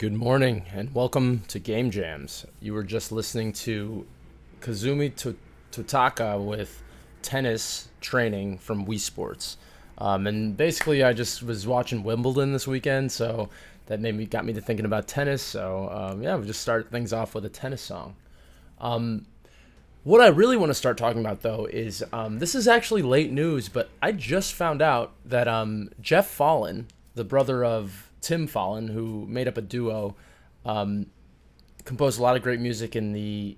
Good morning and welcome to Game Jams. You were just listening to Totaka with tennis training from Wii Sports. And basically, I just was watching Wimbledon this weekend, so that got me to thinking about tennis. So yeah, we just started things off with a tennis song. What I really want to start talking about though is this is actually late news, but I just found out that Jeff Fallon, the brother of Tim Fallon, who made up a duo, composed a lot of great music in the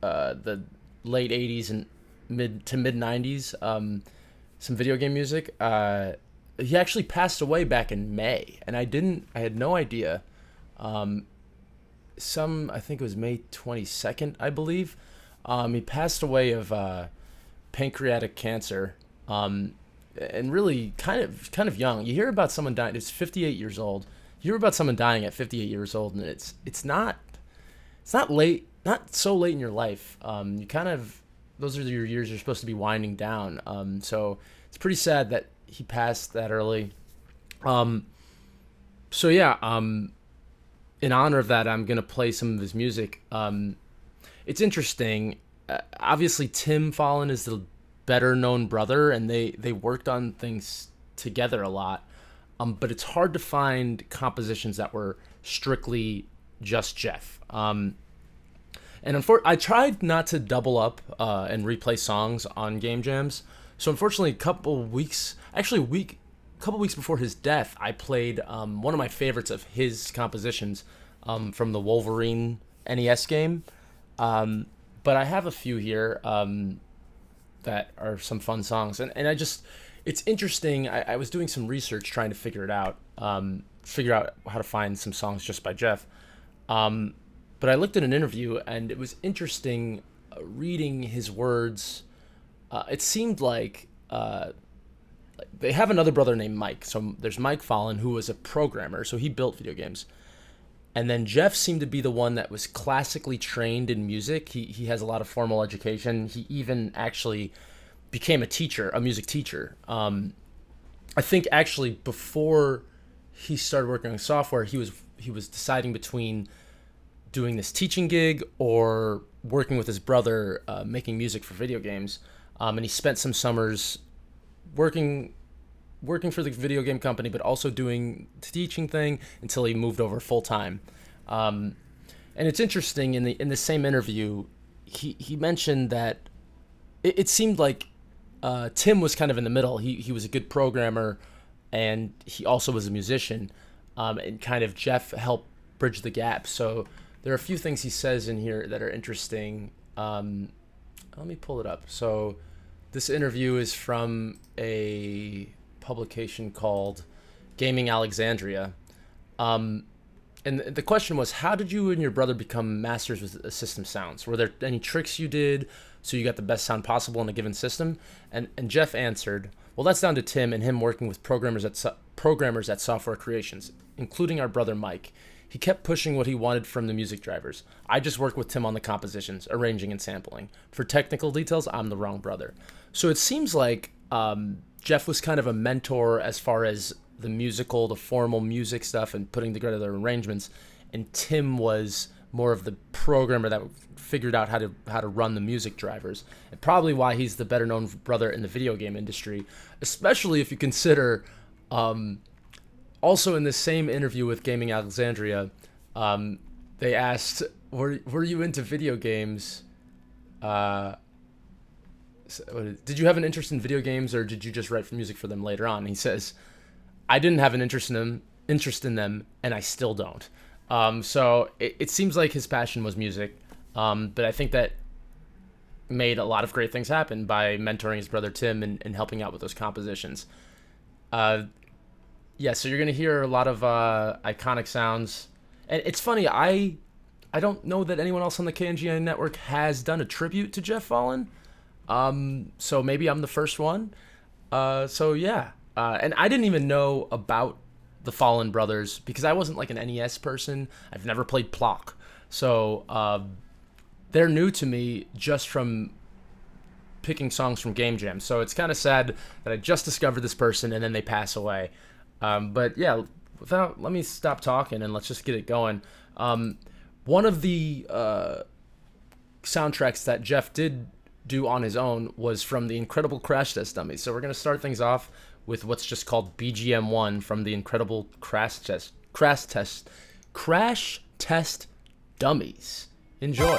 late '80s and mid '90s. Some video game music. He actually passed away back in May, and I had no idea. I think it was May 22nd, I believe. He passed away of pancreatic cancer. And really kind of young. You hear about someone dying. It's 58 years old. You hear about someone dying at 58 years old, and it's not late, not so late in your life. You kind of those are your years you're supposed to be winding down. So it's pretty sad that he passed that early. So yeah. In honor of that, I'm gonna play some of his music. It's interesting. Obviously, Tim Fallon is the better known brother, and they worked on things together a lot. But it's hard to find compositions that were strictly just Jeff. I tried not to double up and replay songs on Game Jams. So unfortunately, a couple weeks before his death, I played one of my favorites of his compositions from the Wolverine NES game. But I have a few here. That are some fun songs. And it's interesting. I was doing some research trying to figure out how to find some songs just by Jeff. But I looked at an interview, and it was interesting reading his words. It seemed like they have another brother named Mike. So there's Mike Fallon, who was a programmer, so he built video games. And then Jeff seemed to be the one that was classically trained in music. He has a lot of formal education. He even actually became a music teacher. I think actually before he started working on software, he was deciding between doing this teaching gig or working with his brother making music for video games. And he spent some summers working for the video game company, but also doing the teaching thing until he moved over full time. And it's interesting in the same interview, he mentioned that it seemed like Tim was kind of in the middle. He was a good programmer, and he also was a musician, and kind of Jeff helped bridge the gap. So there are a few things he says in here that are interesting. Let me pull it up. So this interview is from a publication called Gaming Alexandria. And the question was, how did you and your brother become masters with system sounds? Were there any tricks you did so you got the best sound possible in a given system? And Jeff answered, well, that's down to Tim and him working with programmers at Software Creations, including our brother Mike. He kept pushing what he wanted from the music drivers. I just worked with Tim on the compositions, arranging and sampling. For technical details, I'm the wrong brother. So it seems like Jeff was kind of a mentor as far as the formal music stuff and putting together the arrangements, and Tim was more of the programmer that figured out how to run the music drivers, and probably why he's the better known brother in the video game industry, especially if you consider also in the same interview with Gaming Alexandria, they asked, were you into video games? Did you have an interest in video games, or did you just write music for them later on? And he says, I didn't have an interest in them, and I still don't. So it seems like his passion was music, but I think that made a lot of great things happen by mentoring his brother Tim and helping out with those compositions. Yeah, so you're gonna hear a lot of iconic sounds, and it's funny. I don't know that anyone else on the KNGI network has done a tribute to Jeff Fallon. So maybe I'm the first one. So yeah. And I didn't even know about the Fallon brothers because I wasn't like an NES person. I've never played Plock. So they're new to me just from picking songs from Game Jam. So it's kind of sad that I just discovered this person and then they pass away. But yeah, let me stop talking and let's just get it going. One of the soundtracks that Jeff did do on his own was from the Incredible Crash Test Dummies. So we're gonna start things off with what's just called BGM1 from the Incredible Crash Test Dummies. Enjoy.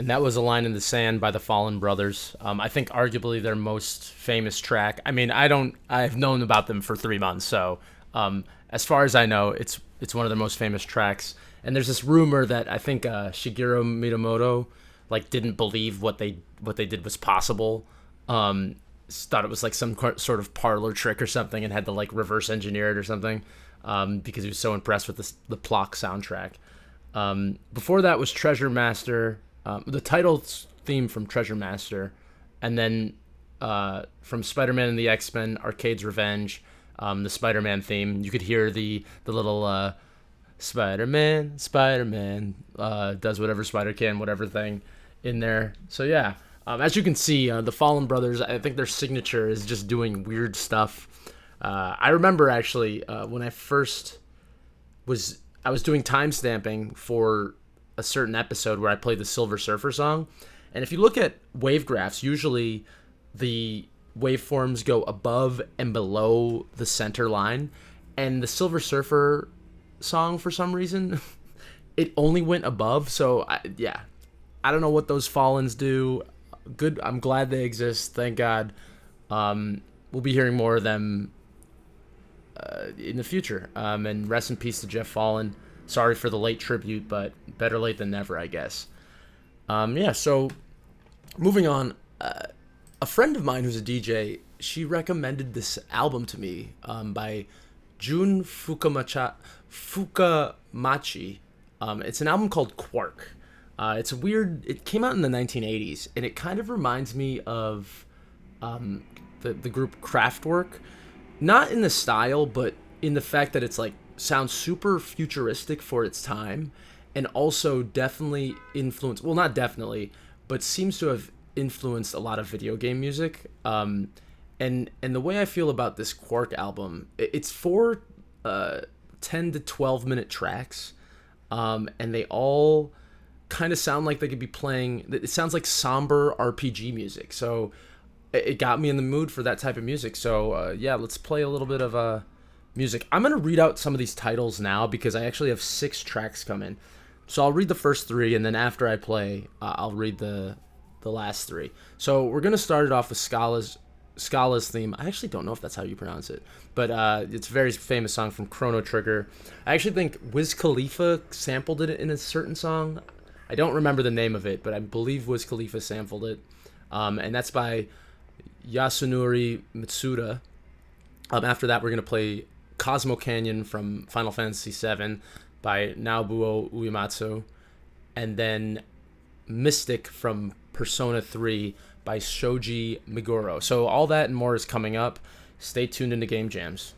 And that was A Line in the Sand by the Fallen Brothers. I think arguably their most famous track. I mean, I've known about them for 3 months, so as far as I know, it's one of their most famous tracks. And there's this rumor that I think Shigeru Miyamoto like didn't believe what they did was possible. Thought it was like some sort of parlor trick or something, and had to like reverse engineer it or something, because he was so impressed with the Plock soundtrack. Before that was Treasure Master, the title theme from Treasure Master, and then from Spider-Man and the X-Men, Arcade's Revenge, the Spider-Man theme. You could hear the little Spider-Man does whatever Spider can, whatever thing in there. So yeah, as you can see, the Fallen Brothers, I think their signature is just doing weird stuff. I remember actually when I was doing timestamping for a certain episode where I played the Silver Surfer song. And if you look at wave graphs, usually the waveforms go above and below the center line. And the Silver Surfer song, for some reason, it only went above. So, I don't know what those Fallens do. Good. I'm glad they exist. Thank God. We'll be hearing more of them in the future. And rest in peace to Jeff Fallen. Sorry for the late tribute, but better late than never, I guess. So moving on, a friend of mine who's a DJ, she recommended this album to me by Jun Fukamachi. It's an album called Quark. It came out in the 1980s, and it kind of reminds me of the group Kraftwerk. Not in the style, but in the fact that it's like sounds super futuristic for its time, and also definitely influenced, well, not definitely, but seems to have influenced a lot of video game music. And the way I feel about this Quark album, it's 10 to 12 minute tracks, and they all kind of sound like they could be playing, it sounds like somber RPG music, so it got me in the mood for that type of music. So let's play a little bit of music. I'm going to read out some of these titles now because I actually have 6 tracks coming. So I'll read the first 3, and then after I play, I'll read the last 3. So we're going to start it off with Scala's theme. I actually don't know if that's how you pronounce it, but it's a very famous song from Chrono Trigger. I actually think Wiz Khalifa sampled it in a certain song. I don't remember the name of it, but I believe Wiz Khalifa sampled it. And that's by Yasunori Mitsuda. After that, we're going to play Cosmo Canyon from Final Fantasy VII by Naobuo Uematsu. And then Mystic from Persona 3 by Shoji Meguro. So all that and more is coming up. Stay tuned into Game Jams.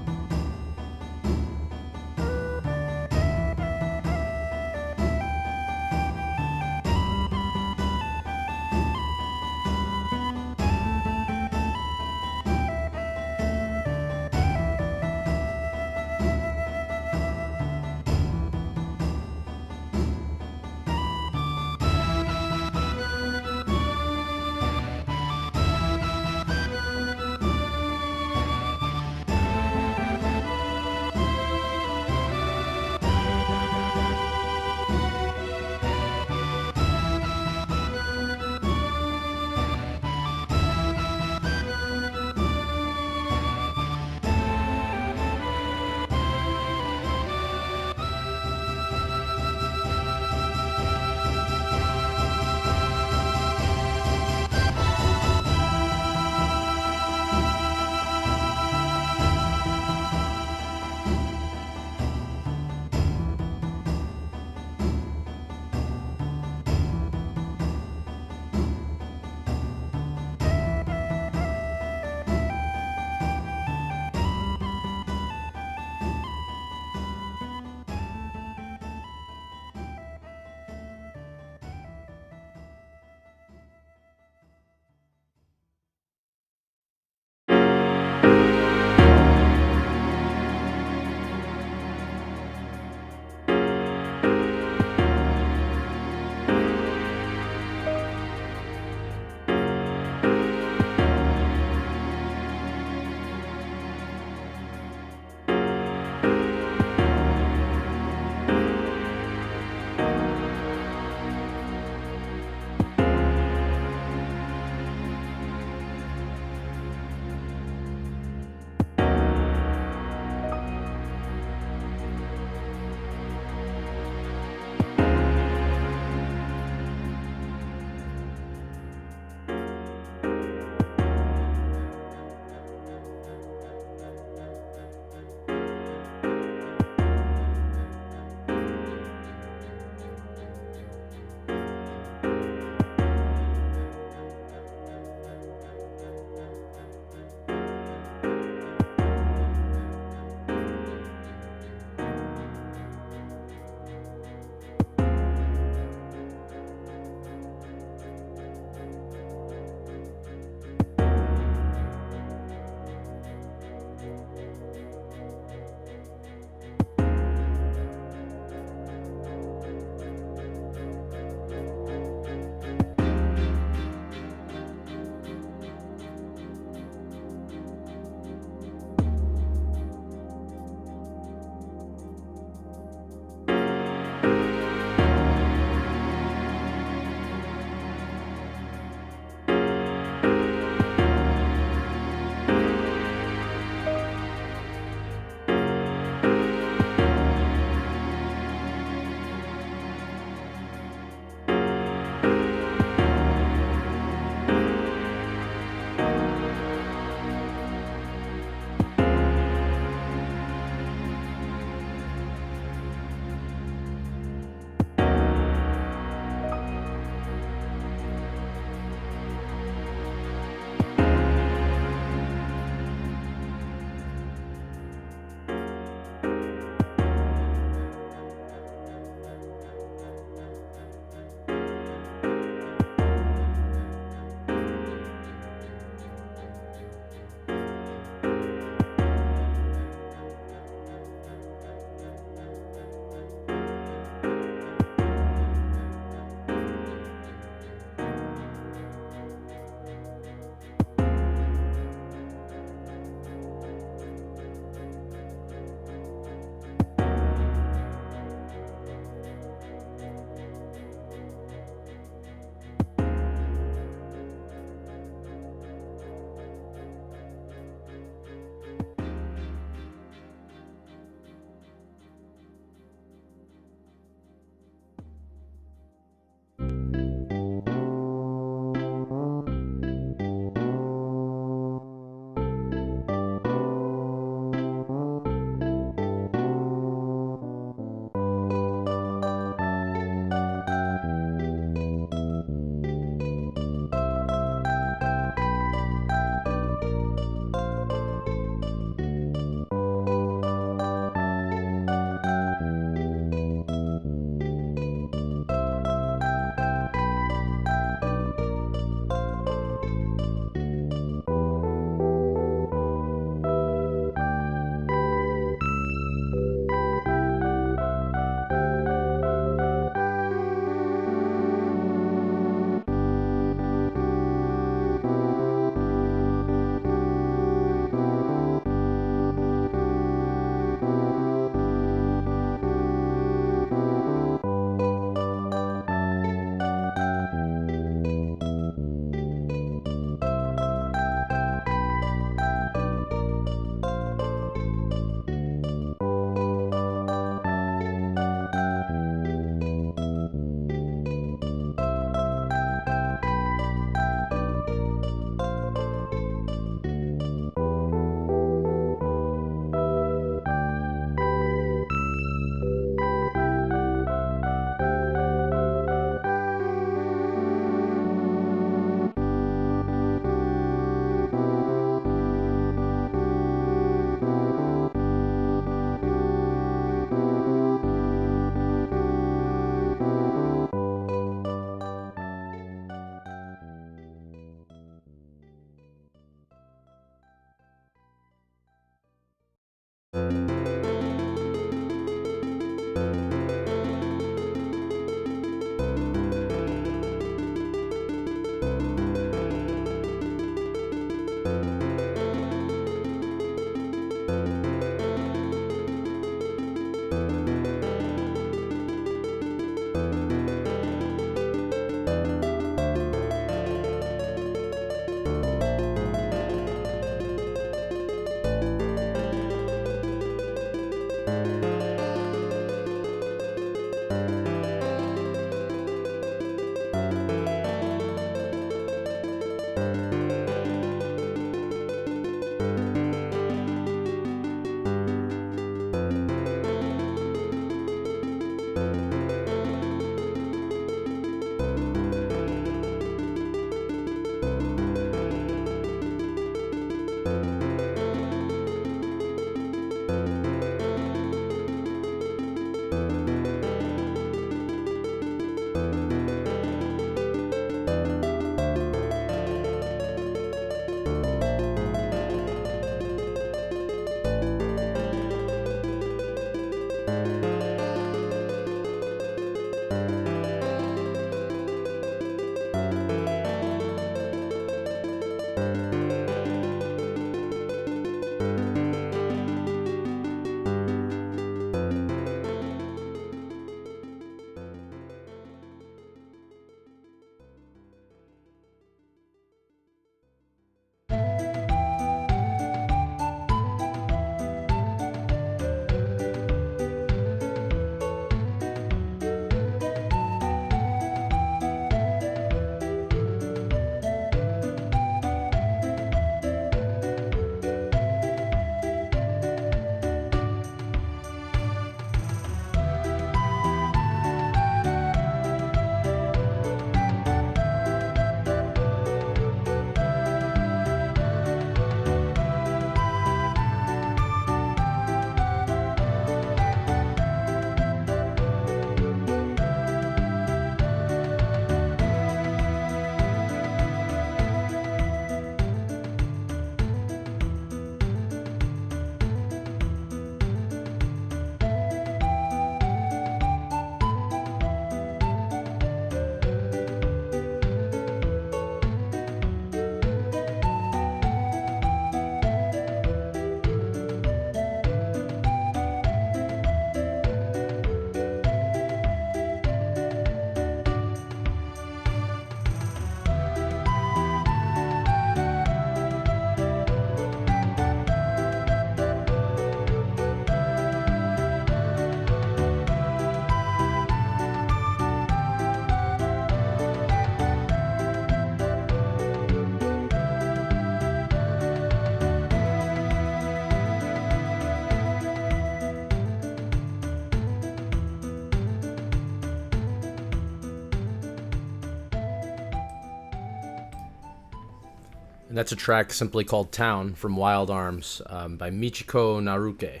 And that's a track simply called Town from Wild Arms by Michiko Naruke.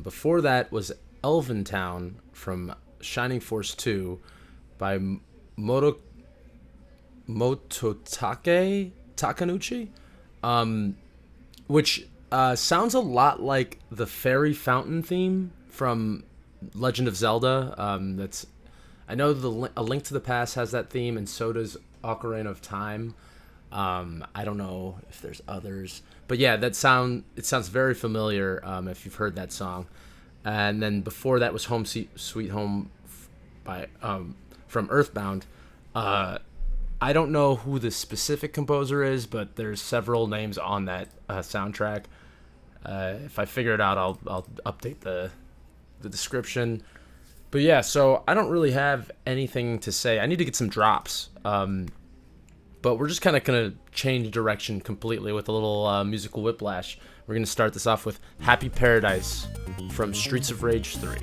Before that was Elven Town from Shining Force 2 by Moto, Mototake Takanuchi, which sounds a lot like the fairy fountain theme from Legend of Zelda. I know A Link to the Past has that theme, and so does Ocarina of Time. I don't know if there's others, but yeah, it sounds very familiar if you've heard that song. And then before that was Sweet Home by from Earthbound. I don't know who the specific composer is, but there's several names on that soundtrack. If I figure it out, I'll update the description. But yeah, so I don't really have anything to say. I need to get some drops. But we're just kind of going to change direction completely with a little musical whiplash. We're going to start this off with Happy Paradise from Streets of Rage 3.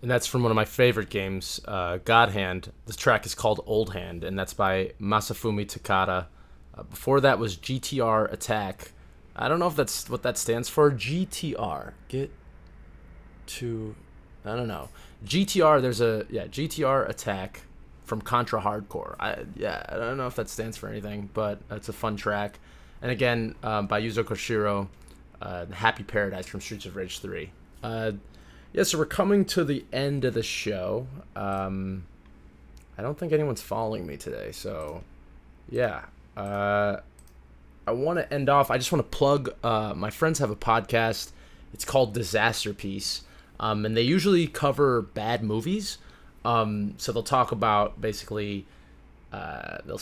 and that's from one of my favorite games, God Hand. This track is called Old Hand, and that's by Masafumi Takada. Before that was GTR Attack. I don't know if that's what that stands for. GTR. Get to... I don't know. GTR, GTR Attack from Contra Hardcore. I don't know if that stands for anything, but it's a fun track. And again, by Yuzo Koshiro, Happy Paradise from Streets of Rage 3. So we're coming to the end of the show. I don't think anyone's following me today, so yeah. I want to end off. I just want to plug. My friends have a podcast. It's called Disaster Piece, and they usually cover bad movies. So they'll talk about basically. They'll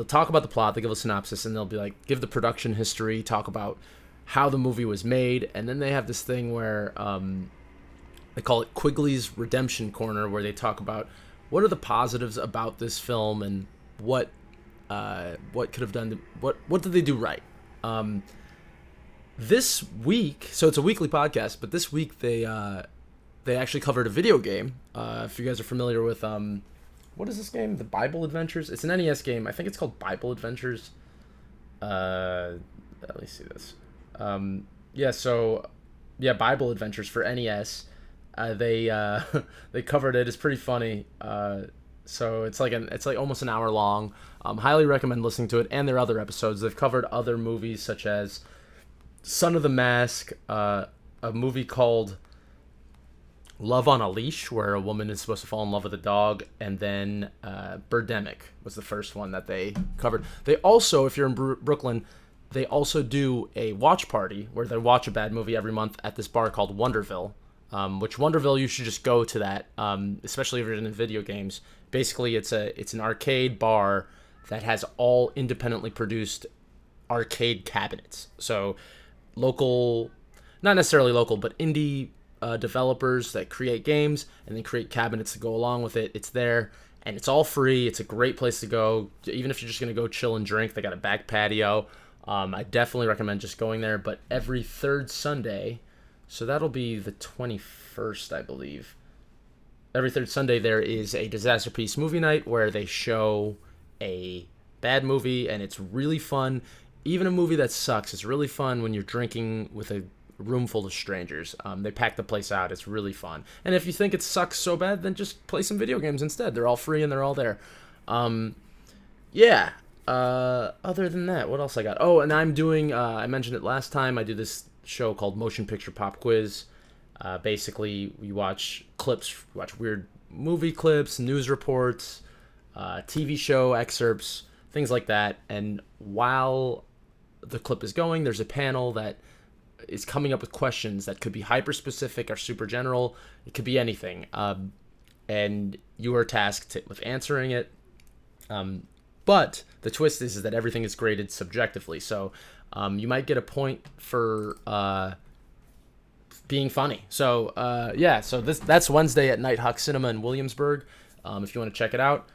talk about the plot. They give a synopsis, and they'll be like, give the production history, talk about how the movie was made, and then they have this thing where they call it Quigley's Redemption Corner, where they talk about what are the positives about this film and what could have done what did they do right. This week, so it's a weekly podcast, but this week they actually covered a video game. If you guys are familiar with what is this game? The Bible Adventures. It's an NES game. I think it's called Bible Adventures. Let me see this. Bible Adventures for NES. They covered it. It's pretty funny. So it's like almost an hour long. Highly recommend listening to it and their other episodes. They've covered other movies such as Son of the Mask, a movie called Love on a Leash, where a woman is supposed to fall in love with a dog, and then Birdemic was the first one that they covered. They also, if you're in Brooklyn, they also do a watch party where they watch a bad movie every month at this bar called Wonderville. Which Wonderville, you should just go to that, especially if you're into video games. Basically, it's an arcade bar that has all independently produced arcade cabinets. So local, not necessarily local, but indie developers that create games and then create cabinets to go along with it. It's there, and it's all free. It's a great place to go, even if you're just going to go chill and drink. They got a back patio. I definitely recommend just going there, but every third Sunday... So that'll be the 21st, I believe. Every third Sunday there is a Disaster Piece movie night where they show a bad movie, and it's really fun. Even a movie that sucks, it's really fun when you're drinking with a room full of strangers. They pack the place out. It's really fun. And if you think it sucks so bad, then just play some video games instead. They're all free and they're all there. Other than that, what else I got? Oh, and I'm doing, I mentioned it last time, I do this show called Motion Picture Pop Quiz. Basically, we watch weird movie clips, news reports, TV show excerpts, things like that. And while the clip is going, there's a panel that is coming up with questions that could be hyper specific or super general. It could be anything. And you are tasked with answering it. But the twist is that everything is graded subjectively. So you might get a point for being funny. So that's Wednesday at Nighthawk Cinema in Williamsburg, if you want to check it out.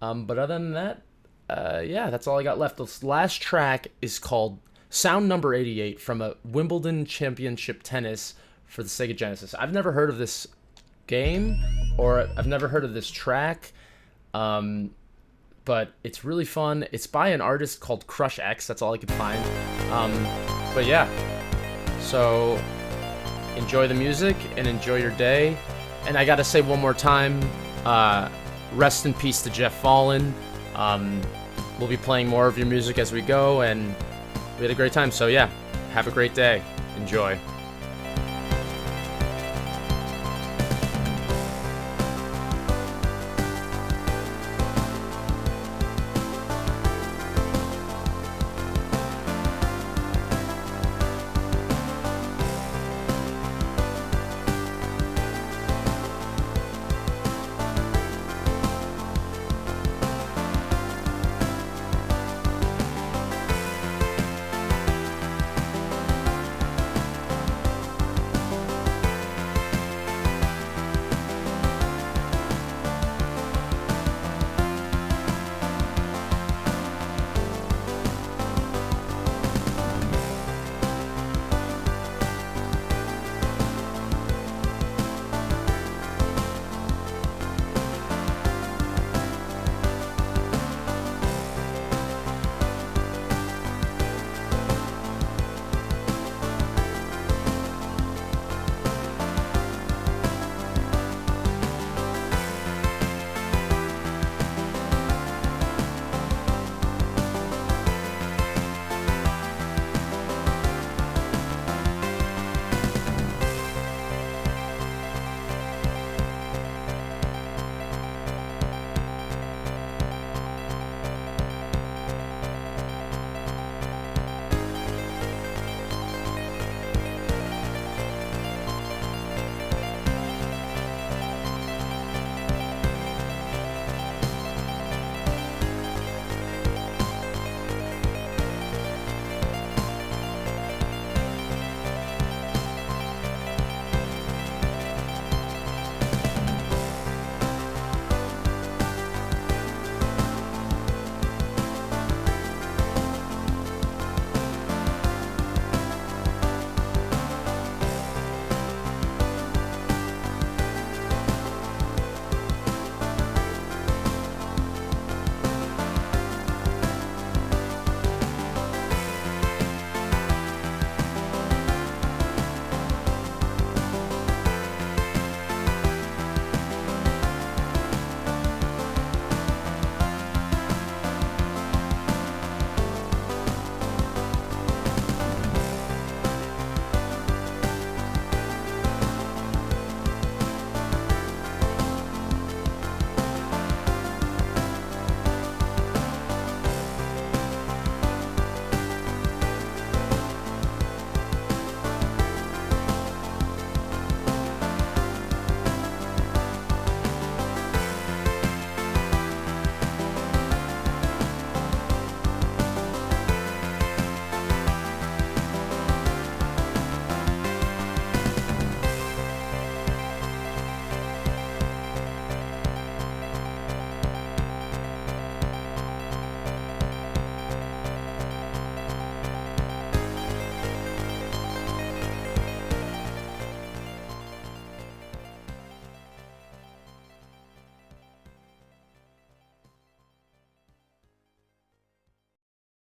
But other than that, that's all I got left. This last track is called Sound Number 88 from a Wimbledon Championship Tennis for the Sega Genesis. I've never heard of this game, or I've never heard of this track. But it's really fun. It's by an artist called Crush X. That's all I could find. So enjoy the music and enjoy your day. And I gotta say one more time, rest in peace to Jeff Fallen. We'll be playing more of your music as we go, and we had a great time. So yeah, have a great day. Enjoy.